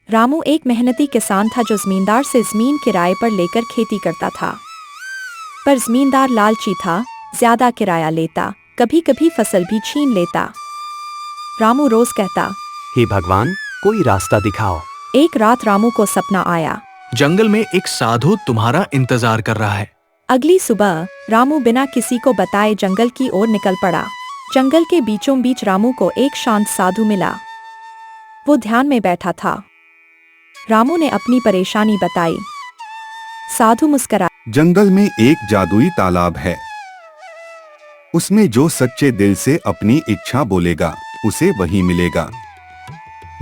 रामू एक मेहनती किसान था जो जमींदार से जमीन किराए पर लेकर खेती करता था। पर जमींदार लालची था, ज्यादा किराया लेता, कभी कभी फसल भी छीन लेता। रामू रोज कहता, हे भगवान, कोई रास्ता दिखाओ। एक रात रामू को सपना आया। जंगल में एक साधु तुम्हारा इंतजार कर रहा है। अगली सुबह रामू बिना किसी को बताए जंगल की ओर निकल पड़ा। जंगल के बीचों बीच रामू को एक शांत साधु मिला। वो ध्यान में बैठा था। रामू ने अपनी परेशानी बताई। साधु मुस्कुरा, जंगल में एक जादुई तालाब है। उसमें जो सच्चे दिल से अपनी इच्छा बोलेगा उसे वही मिलेगा,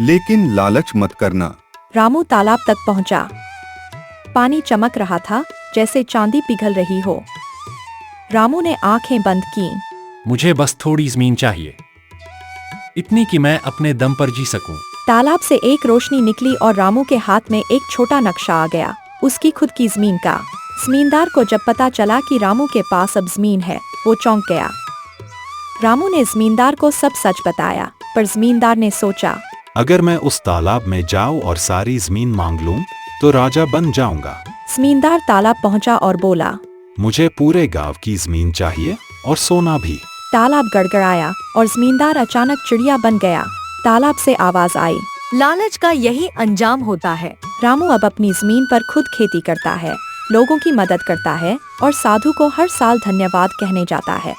लेकिन लालच मत करना। रामू तालाब तक पहुंचा। पानी चमक रहा था जैसे चांदी पिघल रही हो। रामू ने आंखें बंद की। मुझे बस थोड़ी जमीन चाहिए, इतनी कि मैं अपने दम पर जी सकूं। तालाब से एक रोशनी निकली और रामू के हाथ में एक छोटा नक्शा आ गया, उसकी खुद की जमीन का। जमींदार को जब पता चला कि रामू के पास अब जमीन है, वो चौंक गया। रामू ने जमींदार को सब सच बताया, पर जमींदार ने सोचा, अगर मैं उस तालाब में जाऊं और सारी जमीन मांग लूं, तो राजा बन जाऊंगा। जमींदार तालाब पहुंचा और बोला, मुझे पूरे गांव की जमीन चाहिए और सोना भी। तालाब गड़गड़ाया और जमींदार अचानक चिड़िया बन गया। तालाब से आवाज आई, लालच का यही अंजाम होता है। रामू अब अपनी जमीन पर खुद खेती करता है, लोगों की मदद करता है और साधु को हर साल धन्यवाद कहने जाता है।